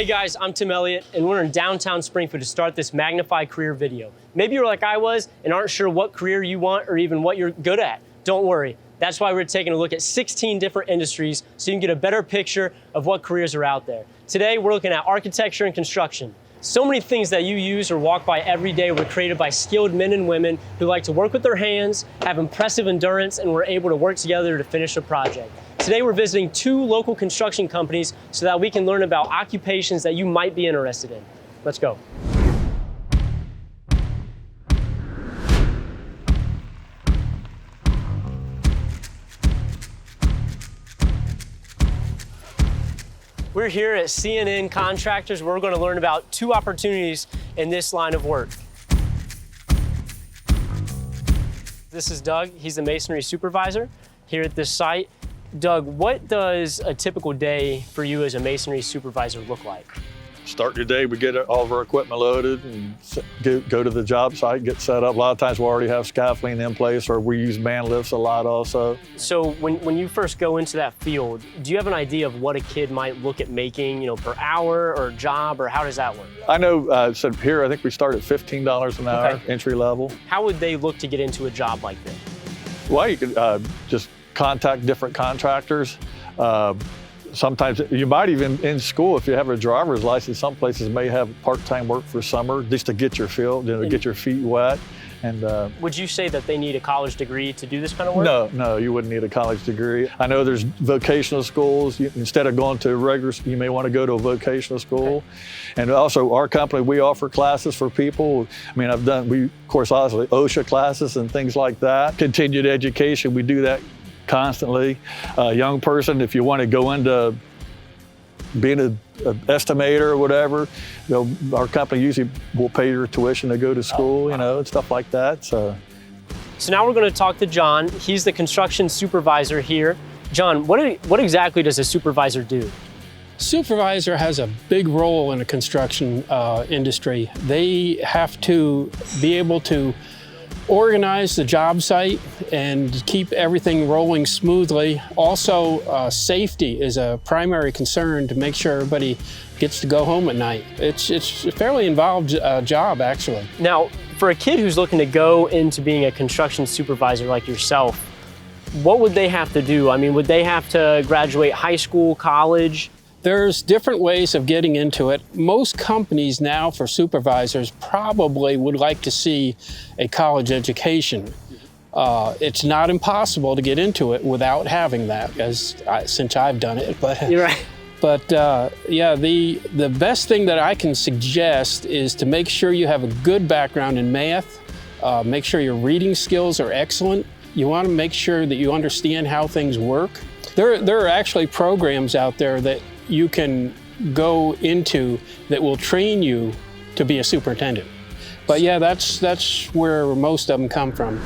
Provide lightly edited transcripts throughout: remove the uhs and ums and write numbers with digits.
guys, I'm Tim Elliott, and we're in downtown Springfield to start this Magnify career video. Maybe you're like I was and aren't sure what career you want or even what you're good at. Don't worry. That's why we're taking a look at 16 different industries so you can get a better picture of what careers are out there. Today, we're looking at architecture and construction. So many things that you use or walk by every day were created by skilled men and women who like to work with their hands, have impressive endurance, and were able to work together to finish a project. Today we're visiting 2 local construction companies so that we can learn about occupations that you might be interested in. Let's go. We're here at CNN Contractors. We're going to learn about 2 opportunities in this line of work. This is Doug. He's the masonry supervisor here at this site. Doug, what does a typical day for you as a masonry supervisor look like? Start your day, we get all of our equipment loaded and go to the job site, get set up. A lot of times we already have scaffolding in place, or we use man lifts a lot also. So when you first go into that field, do you have an idea of what a kid might look at making, per hour or job, or how does that work? I know, so here I think we start at $15 an hour, entry level. How would they look to get into a job like this? Well, you could just contact different contractors. Sometimes you might even, in school, if you have a driver's license, some places may have part-time work for summer just to get your feel, get your feet wet. And would you say that they need a college degree to do this kind of work? No, you wouldn't need a college degree. I know there's vocational schools. Instead of going to regular, you may want to go to a vocational school. Okay. And also our company, we offer classes for people. I mean, of course, obviously OSHA classes and things like that. Continued education, we do that constantly. A young person, if you want to go into being an estimator or whatever, our company usually will pay your tuition to go to school, and stuff like that. So now we're going to talk to John. He's the construction supervisor here. John, what exactly does a supervisor do? Supervisor has a big role in the construction industry. They have to be able to organize the job site and keep everything rolling smoothly. Also, safety is a primary concern to make sure everybody gets to go home at night. It's a fairly involved job, actually. Now, for a kid who's looking to go into being a construction supervisor like yourself, what would they have to do? I mean, would they have to graduate high school, college? There's different ways of getting into it. Most companies now for supervisors probably would like to see a college education. It's not impossible to get into it without having that, since I've done it. But, you're right. But yeah, the best thing that I can suggest is to make sure you have a good background in math, make sure your reading skills are excellent. You want to make sure that you understand how things work. There are actually programs out there that you can go into that will train you to be a superintendent. But yeah, that's where most of them come from.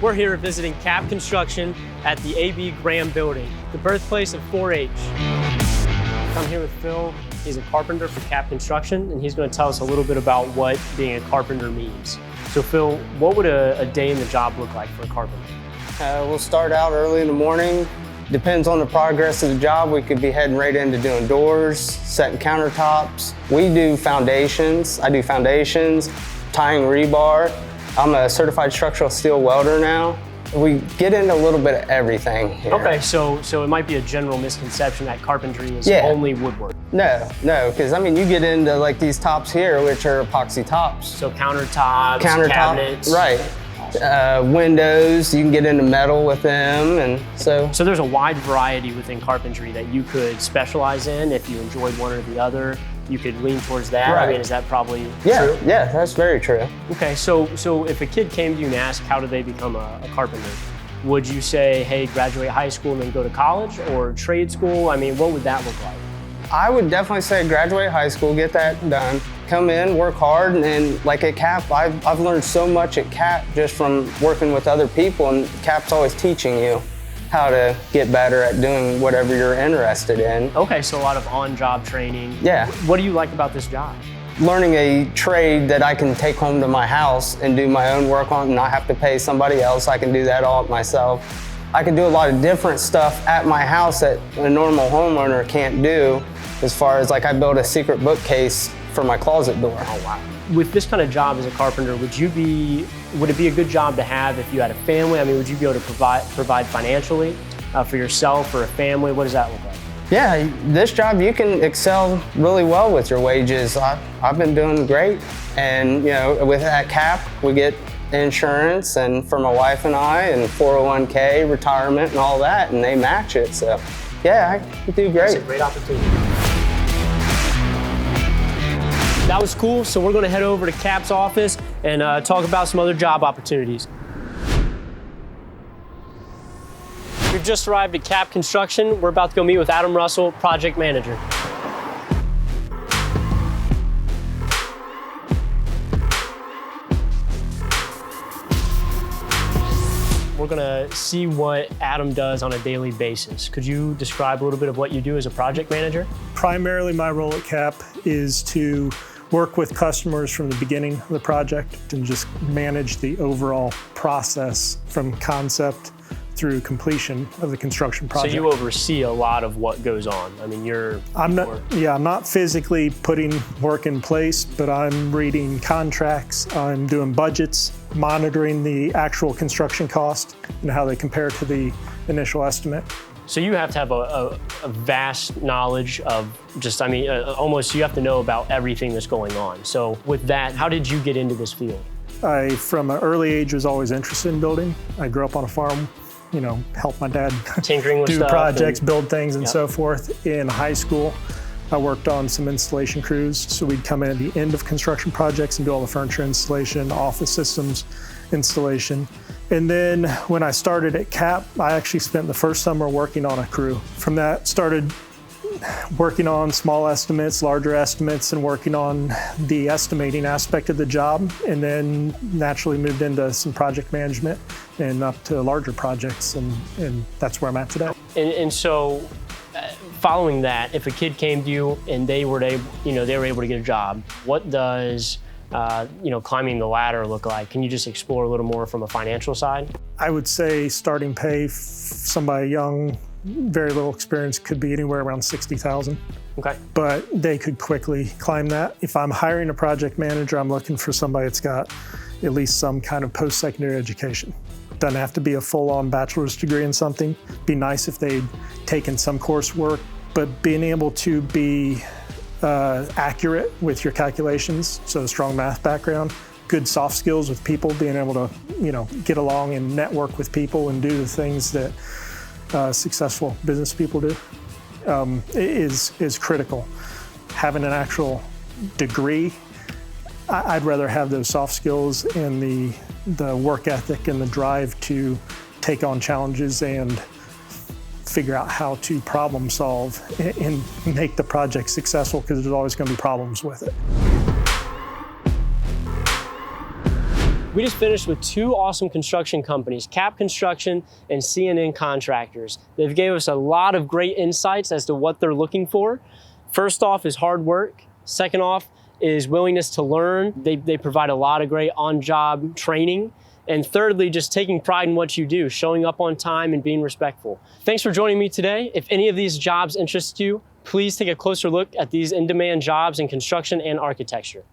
We're here visiting CAP Construction at the A.B. Graham building, the birthplace of 4-H. I'm here with Phil. He's a carpenter for CAP Construction, and he's going to tell us a little bit about what being a carpenter means. So Phil, what would a day in the job look like for a carpenter? We'll start out early in the morning. Depends on the progress of the job. We could be heading right into doing doors, setting countertops. We do foundations. I do foundations, tying rebar. I'm a certified structural steel welder now. We get into a little bit of everything here. Okay, so it might be a general misconception that carpentry is only woodwork. No, because I mean, you get into like these tops here, which are epoxy tops. So countertops, cabinets. Right. Windows, you can get into metal with them, and so. So there's a wide variety within carpentry that you could specialize in. If you enjoyed one or the other, you could lean towards that. Right. I mean, is that probably true? Yeah, that's very true. Okay, so if a kid came to you and asked how do they become a carpenter, would you say, hey, graduate high school and then go to college, or trade school? I mean, what would that look like? I would definitely say graduate high school, get that done, come in, work hard, and like at CAP, I've learned so much at CAP just from working with other people, and CAP's always teaching you how to get better at doing whatever you're interested in. Okay, so a lot of on-job training. Yeah. What do you like about this job? learning a trade that I can take home to my house and do my own work on and not have to pay somebody else. I can do that all myself. I can do a lot of different stuff at my house that a normal homeowner can't do, as far as like I built a secret bookcase for my closet door. Oh, wow. With this kind of job as a carpenter, would it be a good job to have if you had a family? I mean, would you be able to provide financially for yourself or a family? What does that look like? Yeah, this job you can excel really well with your wages. I've been doing great, and you know, with that cap, we get insurance, and for my wife and I, and 401k, retirement, and all that, and they match it. So, yeah, I do great. It's a great opportunity. That was cool. So we're going to head over to Cap's office and talk about some other job opportunities. We've just arrived at Cap Construction. We're about to go meet with Adam Russell, project manager. We're gonna see what Adam does on a daily basis. Could you describe a little bit of what you do as a project manager? Primarily my role at CAP is to work with customers from the beginning of the project and just manage the overall process from concept through completion of the construction project. So you oversee a lot of what goes on. I mean, I'm not physically putting work in place, but I'm reading contracts, I'm doing budgets, monitoring the actual construction cost and how they compare to the initial estimate. So you have to have a vast knowledge of just, I mean, almost you have to know about everything that's going on. So with that, how did you get into this field? I, from an early age, was always interested in building. I grew up on a farm, you know, help my dad tinkering with do stuff projects, build things and so forth. In high school, I worked on some installation crews. So we'd come in at the end of construction projects and do all the furniture installation, office systems installation. And then when I started at CAP, I actually spent the first summer working on a crew. From that, started working on small estimates, larger estimates, and working on the estimating aspect of the job, and then naturally moved into some project management and up to larger projects, and that's where I'm at today. And so following that, if a kid came to you and they were able to get a job, what does climbing the ladder look like? Can you just explore a little more from a financial side? I would say starting pay, somebody young, very little experience, could be anywhere around $60,000. Okay. But they could quickly climb that. If I'm hiring a project manager, I'm looking for somebody that's got at least some kind of post-secondary education. Doesn't have to be a full-on bachelor's degree in something. Be nice if they'd taken some coursework, but being able to be accurate with your calculations, so a strong math background, good soft skills with people, being able to, get along and network with people and do the things that successful business people do is critical. Having an actual degree, I'd rather have those soft skills and the work ethic and the drive to take on challenges and figure out how to problem solve and make the project successful, because there's always going to be problems with it. We just finished with two awesome construction companies, Cap Construction and CNN Contractors. They've gave us a lot of great insights as to what they're looking for. First off is hard work. Second off is willingness to learn. They provide a lot of great on-job training. And thirdly, just taking pride in what you do, showing up on time and being respectful. Thanks for joining me today. If any of these jobs interest you, please take a closer look at these in-demand jobs in construction and architecture.